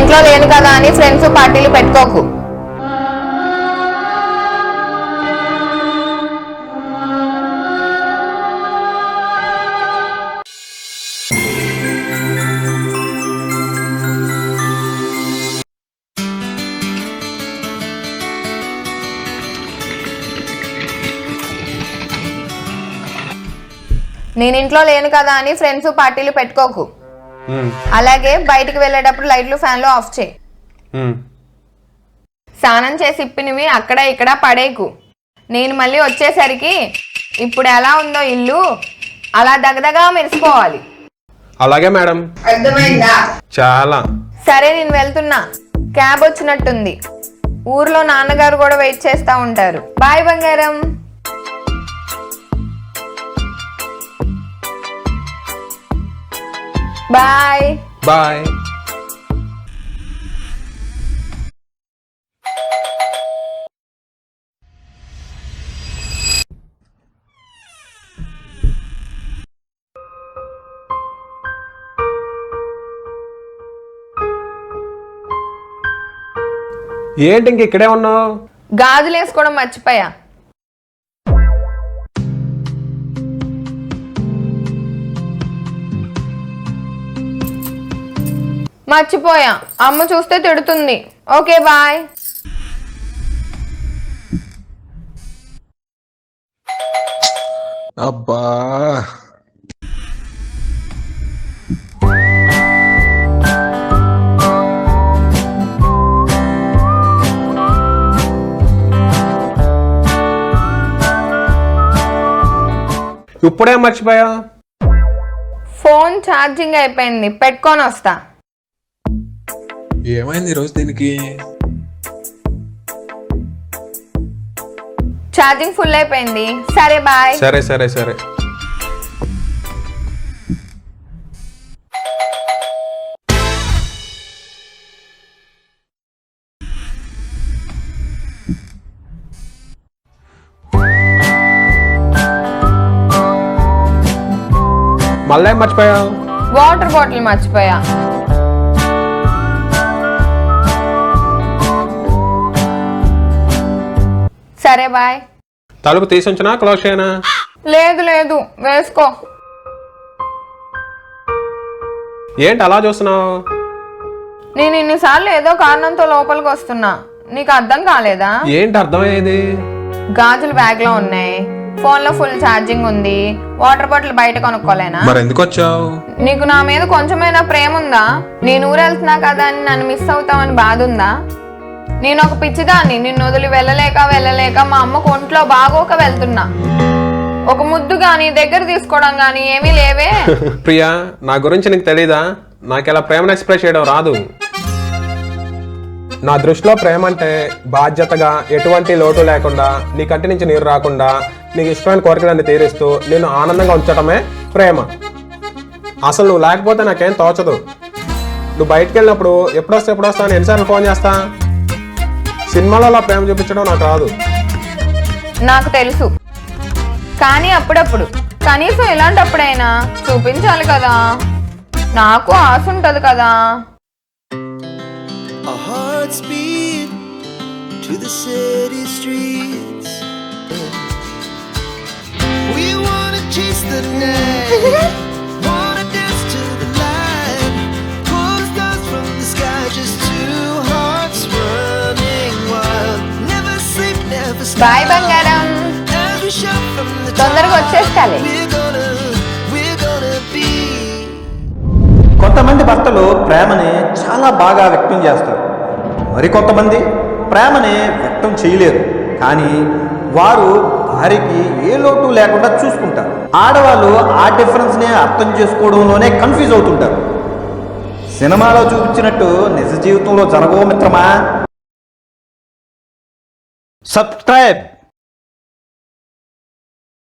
ఇంట్లో లేను కదా అని ఫ్రెండ్స్ పార్టీలు పెట్టుకోకు. నేను ఇంట్లో లేను కదా అని ఫ్రెండ్స్ పార్టీలు పెట్టుకోకు. అలాగే బయటికి వెళ్ళేటప్పుడు లైట్లు ఫ్యాన్లు ఆఫ్ చేయి. స్నానం చేసి ఇప్పినవి అక్కడ ఇక్కడ పడేకు. నేను మళ్ళీ వచ్చేసరికి ఇప్పుడు ఎలా ఉందో ఇల్లు అలా దగదగా మెరిసిపోవాలి. అలాగే మేడం. అర్థమైందా? చాలా. సరే నేను వెళ్తున్నా, క్యాబ్ వచ్చినట్టుంది. ఊర్లో నాన్నగారు కూడా వెయిట్ చేస్తా ఉంటారు. బాయ్ బంగారం. Bye bye. ఏంటి ఇంక ఇక్కడే ఉన్నావు? గాజులు వేసుకోవడం మర్చిపోయా. అమ్మ చూస్తే తిడుతుంది. Okay bye. అబ్బా, ఇప్పుడే మర్చిపోయా. ఫోన్ ఛార్జింగ్ అయిపోయింది, పెట్టుకొని వస్తా. ఏమైంది ఈరోజు దీనికి? ఛార్జింగ్ ఫుల్ అయిపోయింది. సరే బాయ్. సరే సరే సరే. మళ్ళీ మర్చిపోయా. వాటర్ బాటిల్ మర్చిపోయా. సరే బాయ్. తలుపు తీసించినా క్లోజ్ చేయనా? లేదు లేదు, వేసుకో. ఏంటి అలా చూస్తున్నావు? నేను ఇన్నిసార్లు ఏదో కారణంతో లోపలికి వస్తున్నా, నీకు అర్థం కాలేదా? ఏంటి అర్థమయ్యేది? గాజులు బ్యాగ్ లో ఉన్నాయి, ఫోన్ లో ఫుల్ ఛార్జింగ్ ఉంది, వాటర్ బాటిల్ బయట కొనుక్కోలేనా? మరి ఎందుకు వచ్చావు? నీకు నా మీద కొంచెమైనా ప్రేమ ఉందా? నేను ఊరు వెళ్తున్నా కదా అని నన్ను మిస్ అవుతావని బాధ ఉందా? నేను ఒక పిచ్చిదాన్ని, నిన్ను వదిలి వెళ్ళలేక మా అమ్మకు ఒంట్లో బాగోక వెళ్తున్నా. ఒక ముద్దు గాని దగ్గర తీసుకోవడం గాని ఏమీ లేవే. ప్రియా, నా గురించి నీకు తెలీదా? నాకు ఇలా ప్రేమను ఎక్స్ప్రెస్ చేయడం రాదు. నా దృష్టిలో ప్రేమ అంటే బాధ్యతగా, ఎటువంటి లోటు లేకుండా, నీ కంటి నుంచి నీరు రాకుండా, నీకు ఇష్టమైన కోరికలన్నీ తీరుస్తూ నేను ఆనందంగా ఉంచడమే ప్రేమ. అసలు నువ్వు లేకపోతే నాకేం తోచదు. నువ్వు బయటకు వెళ్ళినప్పుడు ఎప్పుడొస్తా అని ఎన్నిసార్లు ఫోన్ చేస్తా? సినిమాలలో ప్రేమ చూపించడం నాకు రాదు. నాకు తెలుసు, కానీ అప్పుడప్పుడు కనీసం ఇలాంటప్పుడైనా చూపించాలి కదా, నాకు ఆశ ఉంటది కదా. Our hearts beat to the city streets. We wanna chase the night, wanna dance to the light, pull stars from the sky, just two hearts running wild. Never sleep, never stop. Bye బంగారం. Every shot from the top. తొందరగా వచ్చేస్తాలే. We're gonna be. కొంతమంది భర్తలు ప్రేమని చాలా బాగా వ్యక్తం చేస్తారు, మరికొంతమంది ప్రేమని వ్యక్తం చేయలేరు. కానీ వారు భార్యకి ఏ లోటు లేకుండా చూసుకుంటారు. ఆడవాళ్ళు ఆ డిఫరెన్స్ని అర్థం చేసుకోవడంలోనే కన్ఫ్యూజ్ అవుతుంటారు. సినిమాలో చూపించినట్టు నిజ జీవితంలో జరగవు మిత్రమా. సబ్స్క్రైబ్.